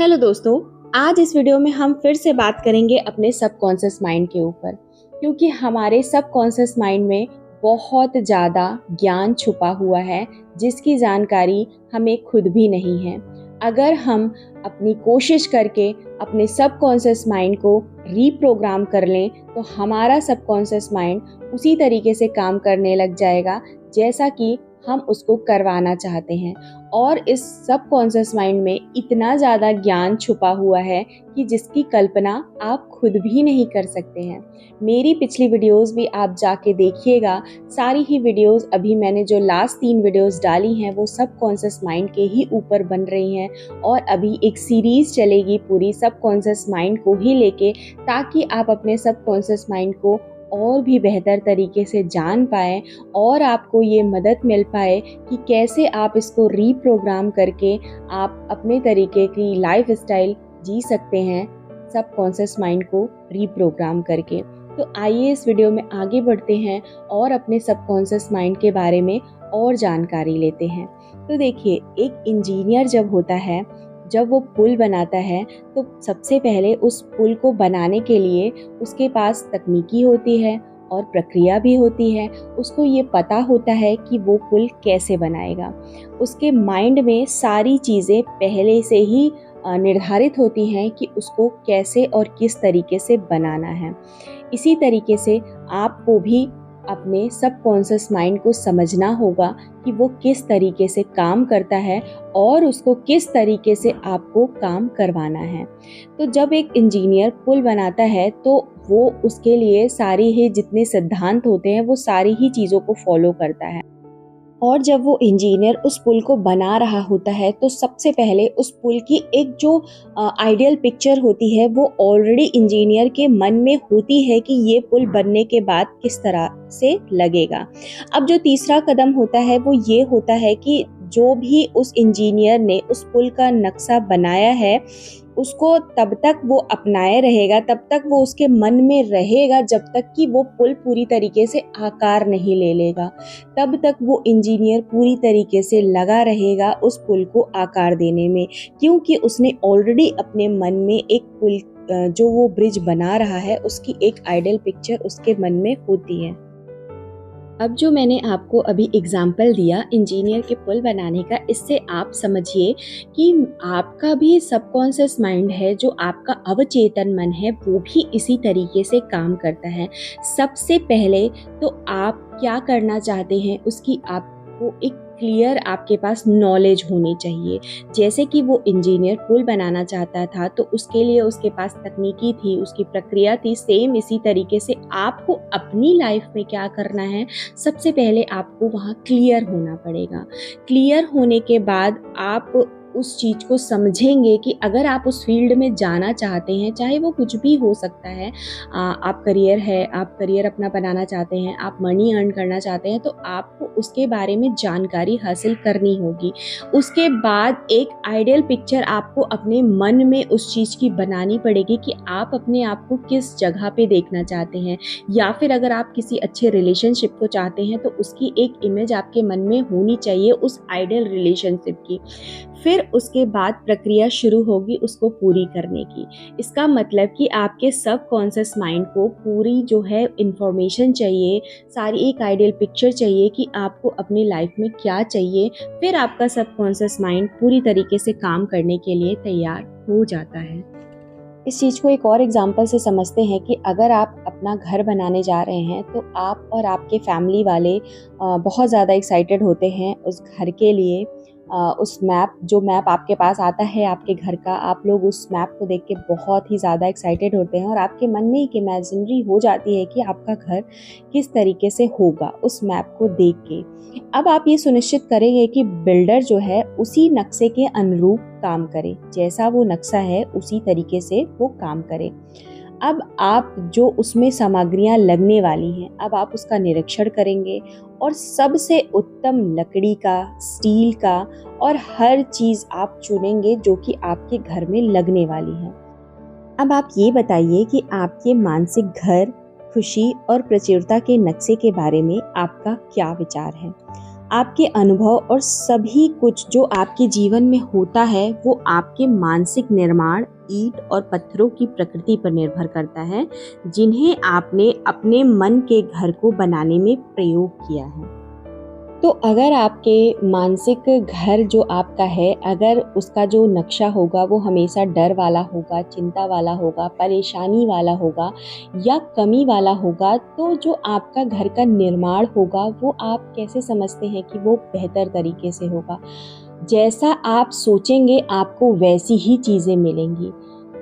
Hello दोस्तों, आज इस वीडियो में हम फिर से बात करेंगे अपने सबकॉन्शियस माइंड के ऊपर, क्योंकि हमारे सबकॉन्शियस माइंड में बहुत ज़्यादा ज्ञान छुपा हुआ है जिसकी जानकारी हमें खुद भी नहीं है। अगर हम अपनी कोशिश करके अपने सबकॉन्शियस माइंड को रीप्रोग्राम कर लें तो हमारा सबकॉन्शियस माइंड उसी तरीके से काम करने लग जाएगा जैसा कि हम उसको करवाना चाहते हैं। और इस सबकॉन्शियस माइंड में इतना ज़्यादा ज्ञान छुपा हुआ है कि जिसकी कल्पना आप खुद भी नहीं कर सकते हैं। मेरी पिछली वीडियोस भी आप जाके देखिएगा। सारी ही वीडियोस अभी मैंने जो लास्ट 3 वीडियोस डाली हैं वो सबकॉन्शियस माइंड के ही ऊपर बन रही हैं, और अभी एक सीरीज़ चलेगी पूरी सबकॉन्शियस माइंड को ही लेके, ताकि आप अपने सबकॉन्शियस माइंड को और भी बेहतर तरीके से जान पाएँ और आपको ये मदद मिल पाए कि कैसे आप इसको रीप्रोग्राम करके आप अपने तरीके की लाइफस्टाइल जी सकते हैं सबकॉन्शियस माइंड को रीप्रोग्राम करके। तो आइए इस वीडियो में आगे बढ़ते हैं और अपने सबकॉन्शियस माइंड के बारे में और जानकारी लेते हैं। तो देखिए, एक इंजीनियर जब होता है, जब वो पुल बनाता है तो सबसे पहले उस पुल को बनाने के लिए उसके पास तकनीकी होती है और प्रक्रिया भी होती है। उसको ये पता होता है कि वो पुल कैसे बनाएगा। उसके माइंड में सारी चीज़ें पहले से ही निर्धारित होती हैं कि उसको कैसे और किस तरीके से बनाना है। इसी तरीके से आपको भी अपने सबकॉन्शियस माइंड को समझना होगा कि वो किस तरीके से काम करता है और उसको किस तरीके से आपको काम करवाना है। तो जब एक इंजीनियर पुल बनाता है तो वो उसके लिए सारी ही जितने सिद्धांत होते हैं वो सारी ही चीज़ों को फॉलो करता है। और जब वो इंजीनियर उस पुल को बना रहा होता है तो सबसे पहले उस पुल की एक जो आइडियल पिक्चर होती है वो ऑलरेडी इंजीनियर के मन में होती है कि ये पुल बनने के बाद किस तरह से लगेगा। अब जो तीसरा कदम होता है वो ये होता है कि जो भी उस इंजीनियर ने उस पुल का नक्शा बनाया है उसको तब तक वो अपनाए रहेगा, तब तक वो उसके मन में रहेगा जब तक कि वो पुल पूरी तरीके से आकार नहीं ले लेगा। तब तक वो इंजीनियर पूरी तरीके से लगा रहेगा उस पुल को आकार देने में, क्योंकि उसने ऑलरेडी अपने मन में एक पुल जो वो ब्रिज बना रहा है उसकी एक आइडियल पिक्चर उसके मन में होती है। अब जो मैंने आपको अभी एग्जाम्पल दिया इंजीनियर के पुल बनाने का, इससे आप समझिए कि आपका भी सबकॉन्शियस माइंड है, जो आपका अवचेतन मन है, वो भी इसी तरीके से काम करता है। सबसे पहले तो आप क्या करना चाहते हैं उसकी आपको एक क्लियर आपके पास नॉलेज होनी चाहिए। जैसे कि वो इंजीनियर पुल बनाना चाहता था तो उसके लिए उसके पास तकनीकी थी, उसकी प्रक्रिया थी, सेम इसी तरीके से आपको अपनी लाइफ में क्या करना है, सबसे पहले आपको वहाँ क्लियर होना पड़ेगा। क्लियर होने के बाद आप उस चीज़ को समझेंगे कि अगर आप उस फील्ड में जाना चाहते हैं, चाहे वो कुछ भी हो सकता है, आप करियर अपना बनाना चाहते हैं, आप मनी अर्न करना चाहते हैं, तो आपको उसके बारे में जानकारी हासिल करनी होगी। उसके बाद एक आइडियल पिक्चर आपको अपने मन में उस चीज़ की बनानी पड़ेगी कि आप अपने आप को किस जगह पे देखना चाहते हैं, या फिर अगर आप किसी अच्छे रिलेशनशिप को चाहते हैं तो उसकी एक इमेज आपके मन में होनी चाहिए उस आइडियल रिलेशनशिप की। फिर उसके बाद प्रक्रिया शुरू होगी उसको पूरी करने की। इसका मतलब कि आपके सबकॉन्शियस माइंड को पूरी जो है इंफॉर्मेशन चाहिए, सारी एक आइडियल पिक्चर चाहिए कि आपको अपनी लाइफ में क्या चाहिए। फिर आपका सबकॉन्शियस माइंड पूरी तरीके से काम करने के लिए तैयार हो जाता है। इस चीज़ को एक और एग्जांपल से समझते हैं कि अगर आप अपना घर बनाने जा रहे हैं तो आप और आपके फैमिली वाले बहुत ज़्यादा एक्साइटेड होते हैं उस घर के लिए। उस मैप आपके पास आता है आपके घर का, आप लोग उस मैप को देख के बहुत ही ज़्यादा एक्साइटेड होते हैं और आपके मन में एक इमेजिनरी हो जाती है कि आपका घर किस तरीके से होगा उस मैप को देख के। अब आप ये सुनिश्चित करेंगे कि बिल्डर जो है उसी नक्शे के अनुरूप काम करे, जैसा वो नक्शा है उसी तरीके से वो काम करे। अब आप जो उसमें सामग्रियां लगने वाली हैं, अब आप उसका निरीक्षण करेंगे और सबसे उत्तम लकड़ी का, स्टील का और हर चीज़ आप चुनेंगे जो कि आपके घर में लगने वाली है। अब आप ये बताइए कि आपके मानसिक घर, खुशी और प्रचुरता के नक्शे के बारे में आपका क्या विचार है। आपके अनुभव और सभी कुछ जो आपके जीवन में होता है वो आपके मानसिक निर्माण ईंट और पत्थरों की प्रकृति पर निर्भर करता है, जिन्हें आपने अपने मन के घर को बनाने में प्रयोग किया है। तो अगर आपके मानसिक घर जो आपका है, अगर उसका जो नक्शा होगा वो हमेशा डर वाला होगा, चिंता वाला होगा, परेशानी वाला होगा या कमी वाला होगा, तो जो आपका घर का निर्माण होगा वो आप कैसे समझते हैं कि वो बेहतर तरीके से होगा? जैसा आप सोचेंगे आपको वैसी ही चीज़ें मिलेंगी।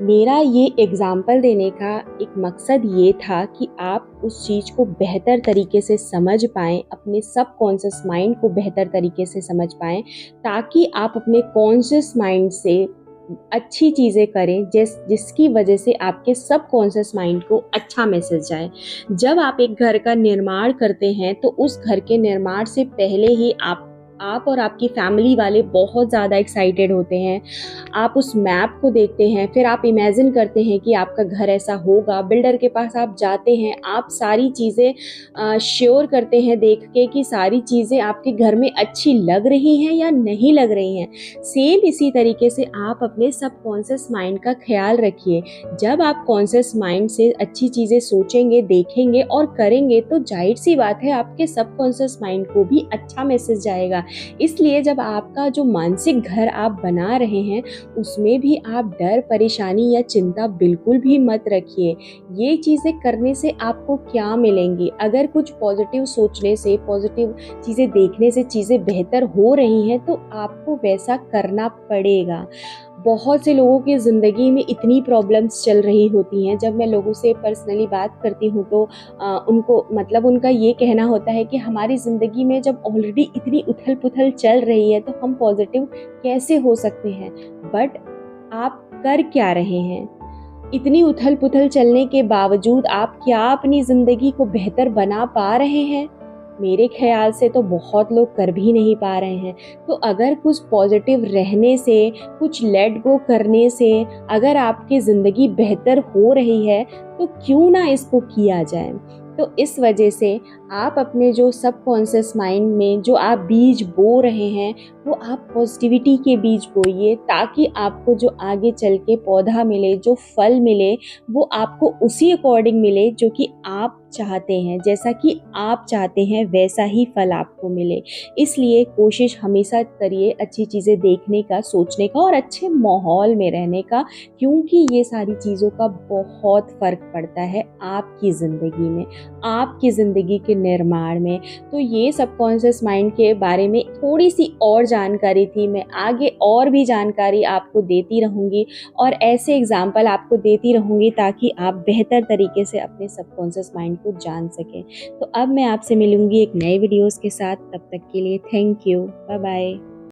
मेरा ये एग्ज़ाम्पल देने का एक मकसद ये था कि आप उस चीज़ को बेहतर तरीके से समझ पाएँ, अपने सबकॉन्शियस माइंड को बेहतर तरीके से समझ पाएँ, ताकि आप अपने कॉन्शियस माइंड से अच्छी चीज़ें करें जिसकी वजह से आपके सबकॉन्शियस माइंड को अच्छा मैसेज जाए। जब आप एक घर का निर्माण करते हैं तो उस घर के निर्माण से पहले ही आप और आपकी फैमिली वाले बहुत ज़्यादा एक्साइटेड होते हैं। आप उस मैप को देखते हैं, फिर आप इमेजिन करते हैं कि आपका घर ऐसा होगा, बिल्डर के पास आप जाते हैं, आप सारी चीज़ें श्योर करते हैं देख के कि सारी चीज़ें आपके घर में अच्छी लग रही हैं या नहीं लग रही हैं। सेम इसी तरीके से आप अपने सबकॉन्शियस माइंड का ख्याल रखिए। जब आप कॉन्शियस माइंड से अच्छी चीज़ें सोचेंगे, देखेंगे और करेंगे तो जाहिर सी बात है आपके सबकॉन्शियस माइंड को भी अच्छा मैसेज जाएगा। इसलिए जब आपका जो मानसिक घर आप बना रहे हैं उसमें भी आप डर, परेशानी या चिंता बिल्कुल भी मत रखिए। ये चीज़ें करने से आपको क्या मिलेंगी? अगर कुछ पॉजिटिव सोचने से, पॉजिटिव चीज़ें देखने से चीज़ें बेहतर हो रही हैं तो आपको वैसा करना पड़ेगा। बहुत से लोगों की ज़िंदगी में इतनी प्रॉब्लम्स चल रही होती हैं, जब मैं लोगों से पर्सनली बात करती हूँ तो उनको मतलब उनका ये कहना होता है कि हमारी ज़िंदगी में जब ऑलरेडी इतनी उथल-पुथल चल रही है तो हम पॉजिटिव कैसे हो सकते हैं? बट आप कर क्या रहे हैं? इतनी उथल-पुथल चलने के बावजूद आप क्या अपनी ज़िंदगी को बेहतर बना पा रहे हैं? मेरे ख़्याल से तो बहुत लोग कर भी नहीं पा रहे हैं। तो अगर कुछ पॉज़िटिव रहने से, कुछ लेट गो करने से अगर आपकी ज़िंदगी बेहतर हो रही है, तो क्यों ना इसको किया जाए? तो इस वजह से आप अपने जो सबकॉन्शियस माइंड में जो आप बीज बो रहे हैं, वो आप पॉजिटिविटी के बीज बोइए, ताकि आपको जो आगे चल के पौधा मिले, जो फल मिले, वो आपको उसी अकॉर्डिंग मिले जो कि आप चाहते हैं। जैसा कि आप चाहते हैं वैसा ही फल आपको मिले। इसलिए कोशिश हमेशा करिए अच्छी चीज़ें देखने का, सोचने का और अच्छे माहौल में रहने का, क्योंकि ये सारी चीज़ों का बहुत फ़र्क पड़ता है आपकी ज़िंदगी में, आपकी ज़िंदगी के निर्माण में। तो ये सबकॉन्शियस माइंड के बारे में थोड़ी-सी और जानकारी थी। मैं आगे और भी जानकारी आपको देती रहूँगी और ऐसे एग्ज़ाम्पल आपको देती रहूँगी ताकि आप बेहतर तरीके से अपने सबकॉन्शियस माइंड को जान सकें। तो अब मैं आपसे मिलूँगी एक नए वीडियोज़ के साथ, तब तक के लिए थैंक यू। Bye bye.